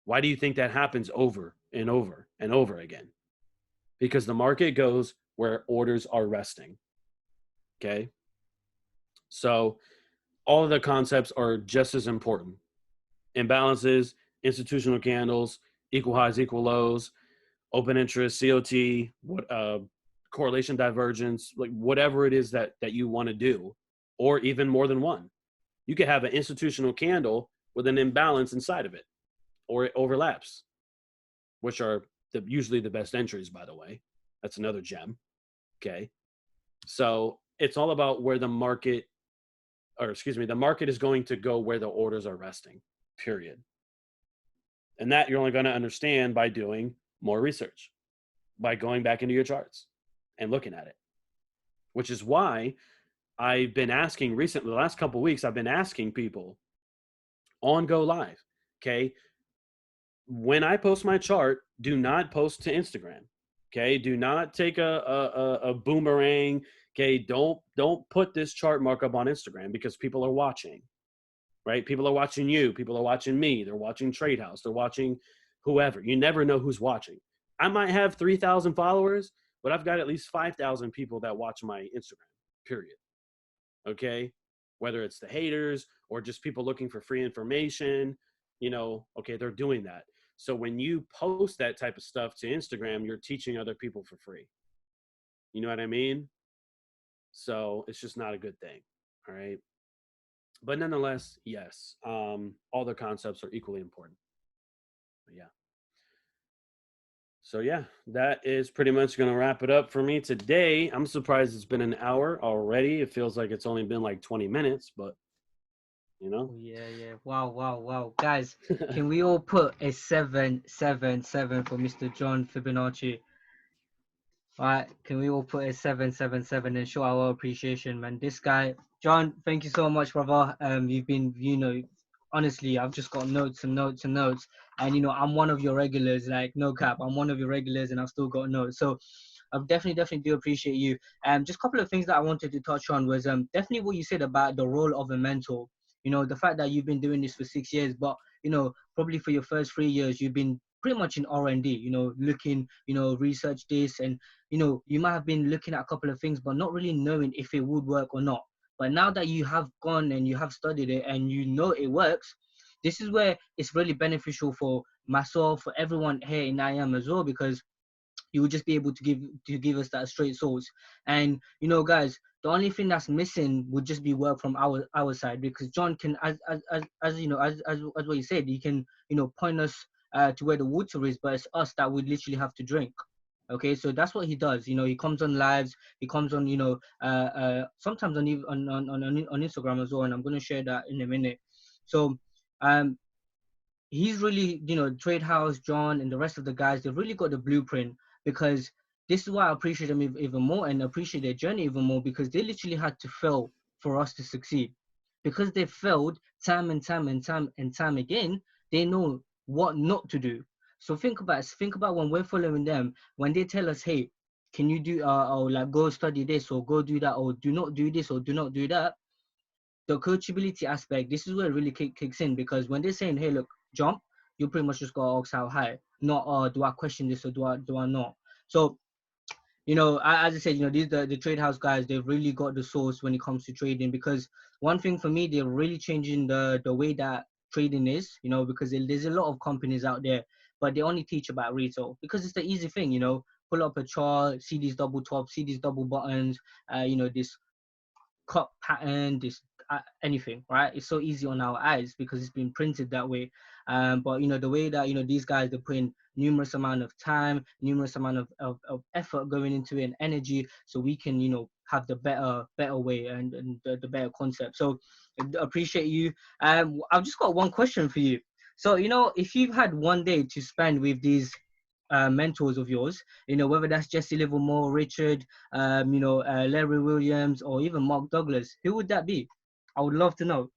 Speaker 2: Why do you think that happens over and over and over again? Because the market goes where orders are resting. Okay. So all of the concepts are just as important. Imbalances, institutional candles, equal highs, equal lows, open interest, COT, correlation divergence, like whatever it is that you want to do, or even more than one. You could have an institutional candle with an imbalance inside of it, or it overlaps, which are usually the best entries, by the way. That's another gem. Okay. So it's all about where the market is going to go where the orders are resting, period. And that you're only going to understand by doing more research, by going back into your charts and looking at it, which is why I've been asking recently, the last couple of weeks, I've been asking people on Go Live, okay, when I post my chart, do not post to Instagram. Okay, do not take a boomerang. Okay, don't put this chart markup on Instagram because people are watching, right? People are watching you. People are watching me. They're watching Trade House. They're watching whoever. You never know who's watching. I might have 3,000 followers, but I've got at least 5,000 people that watch my Instagram, period. Okay, whether it's the haters or just people looking for free information, okay, they're doing that. So when you post that type of stuff to Instagram, you're teaching other people for free. You know what I mean? So it's just not a good thing. All right. But nonetheless, yes, all the concepts are equally important. But yeah. So yeah, that is pretty much going to wrap it up for me today. I'm surprised it's been an hour already. It feels like it's only been like 20 minutes, but
Speaker 1: Oh, yeah. Wow. Guys, can we all put a 777 for Mr. John Fibonacci? Right, can we all put a 777 and show our appreciation, man? This guy, John, thank you so much, brother. You've been, honestly, I've just got notes and notes and notes, and I'm one of your regulars. Like, no cap, I'm one of your regulars, and I've still got notes. So, I definitely do appreciate you. Just a couple of things that I wanted to touch on was definitely what you said about the role of a mentor. The fact that you've been doing this for 6 years, but probably for your first 3 years, you've been pretty much in R&D. Looking, research this and you might have been looking at a couple of things, but not really knowing if it would work or not. But now that you have gone and you have studied it and it works, this is where it's really beneficial for myself, for everyone here in IAM as well, because you would just be able to give us that straight source. And guys, the only thing that's missing would just be work from our side, because John can, as what you said, he can point us to where the water is, but it's us that would literally have to drink. Okay, so that's what he does. He comes on lives, he comes on, sometimes on Instagram as well, and I'm going to share that in a minute. So he's really, Trade House, John, and the rest of the guys, they've really got the blueprint, because this is why I appreciate them even more and appreciate their journey even more, because they literally had to fail for us to succeed. Because they failed time and time again, they know what not to do. So think about when we're following them, when they tell us, hey, can you do or like go study this or go do that, or do not do this or do not do that. The coachability aspect, this is where it really kicks in, because when they're saying, hey, look, jump, you pretty much just got to ask how high, not do I question this or do I not. So as I said, these the trade house guys, they've really got the source when it comes to trading, because one thing for me, they're really changing the way that trading is, because there's a lot of companies out there, but they only teach about retail because it's the easy thing, pull up a chart, see these double tops, see these double buttons, this cut pattern, this anything, right? It's so easy on our eyes because it's been printed that way. But the way that these guys, they're putting numerous amount of time, numerous amount of effort going into it and energy, so we can have the better way and the better concept. So I appreciate you. I've just got one question for you. So if you've had one day to spend with these mentors of yours, whether that's Jesse Livermore, Richard, Larry Williams, or even Mark Douglas, who would that be? I would love to know.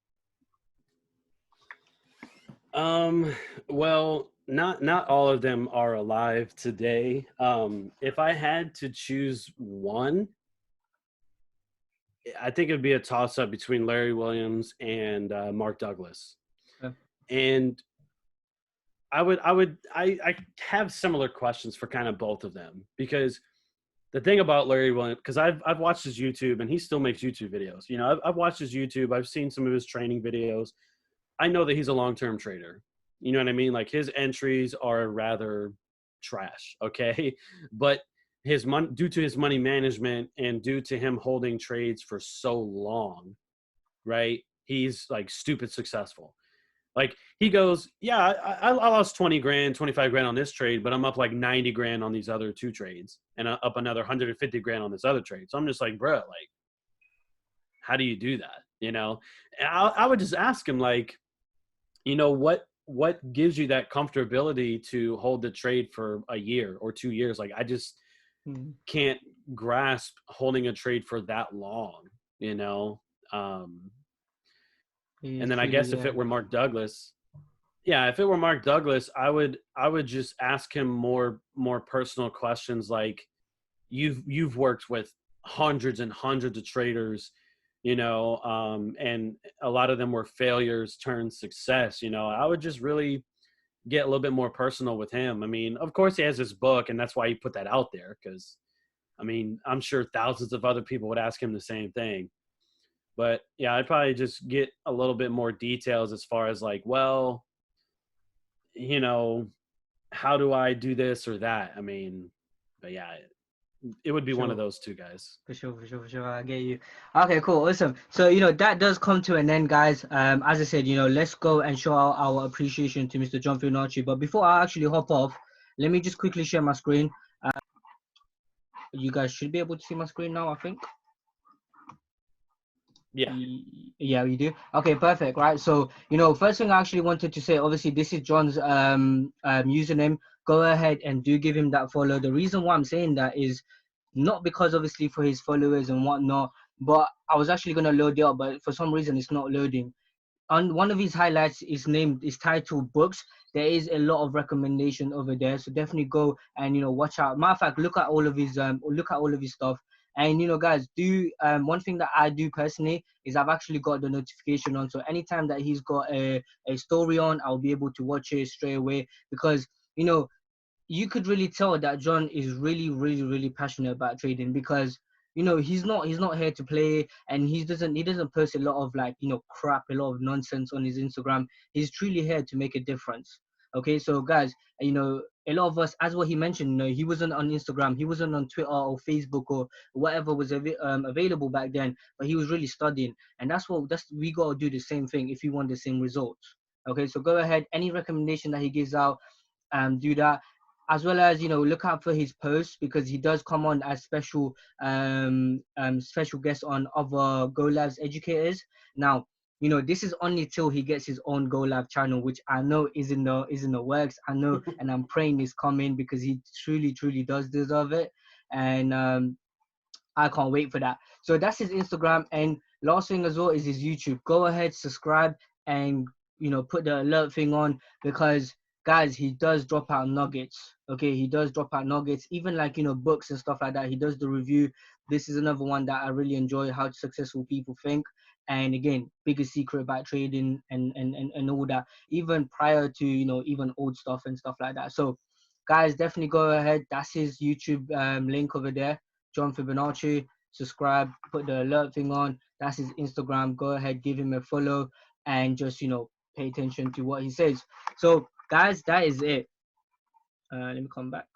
Speaker 2: Well, not all of them are alive today. If I had to choose one, I think it would be a toss up between Larry Williams and Mark Douglas. And I have similar questions for kind of both of them, because the thing about Larry Williams, because I've watched his YouTube and he still makes YouTube videos. I've watched his YouTube. I've seen some of his training videos. I know that he's a long-term trader. You know what I mean? Like, his entries are rather trash. Okay. But due to his money management and due to him holding trades for so long, right? He's like stupid successful. Like, he goes, yeah, I lost 20 grand, 25 grand on this trade, but I'm up like 90 grand on these other two trades and up another 150 grand on this other trade. So I'm just like, bro, like, how do you do that? And I would just ask him, like, what gives you that comfortability to hold the trade for a year or 2 years? Like, I just can't grasp holding a trade for that long, and then I guess if it were Mark Douglas, Yeah, if it were Mark Douglas, I would just ask him more personal questions like you've worked with hundreds and hundreds of traders, and a lot of them were failures turned success. I would just really get a little bit more personal with him. I mean, of course he has his book, and that's why he put that out there. Because I mean, I'm sure thousands of other people would ask him the same thing. But yeah, I'd probably just get a little bit more details as far as like, well, you know, how do I do this or that? I mean, but yeah, it would be one of
Speaker 1: Sure.
Speaker 2: those two guys.
Speaker 1: For sure, for sure, for sure. I get you. Okay, cool, awesome. So, that does come to an end, guys. As I said, let's go and show our appreciation to Mr. John Fibonacci. But before I actually hop off, let me just quickly share my screen. You guys should be able to see my screen now, I think.
Speaker 2: Yeah.
Speaker 1: Yeah, we do. Okay, perfect. Right. So, first thing I actually wanted to say, obviously, this is John's username. Go ahead and do give him that follow. The reason why I'm saying that is not because obviously for his followers and whatnot, but I was actually gonna load it up, but for some reason it's not loading. On one of his highlights is titled books. There is a lot of recommendation over there, so definitely go and watch out. Matter of fact, look at all of his stuff. And guys, do one thing that I do personally is I've actually got the notification on, so anytime that he's got a story on, I'll be able to watch it straight away. Because you could really tell that John is really, really, really passionate about trading, because he's not here to play, and he doesn't post a lot of like crap, a lot of nonsense on his Instagram. He's truly here to make a difference. Okay, so guys, a lot of us, as what he mentioned, he wasn't on Instagram, he wasn't on Twitter or Facebook or whatever was available back then, but he was really studying, and that's we gotta do the same thing if we want the same results. Okay, so go ahead, any recommendation that he gives out, do that, as well as look out for his posts, because he does come on as special guest on other Go Labs educators. Now, this is only till he gets his own Go Lab channel, which I know is in the works. I know, and I'm praying is coming, because he truly, truly does deserve it. And I can't wait for that. So that's his Instagram. And last thing as well is his YouTube. Go ahead, subscribe, and put the alert thing on, because guys, he does drop out nuggets. Okay, he does drop out nuggets, even like books and stuff like that. He does the review. This is another one that I really enjoy, how successful people think. And again, biggest secret about trading and all that, even prior to even old stuff and stuff like that. So guys, definitely go ahead. That's his YouTube link over there, John Fibonacci. Subscribe, put the alert thing on. That's his Instagram. Go ahead, give him a follow, and just pay attention to what he says. So guys, that is it. Let me come back.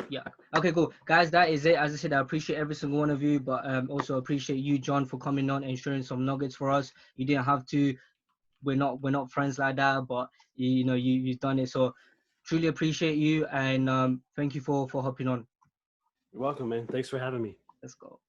Speaker 1: Yeah. Okay, cool. Guys, that is it. As I said, I appreciate every single one of you, but also appreciate you, John, for coming on and sharing some nuggets for us. You didn't have to. We're not friends like that, but you've done it. So truly appreciate you, and thank you for hopping on.
Speaker 2: You're welcome, man. Thanks for having me.
Speaker 1: Let's go.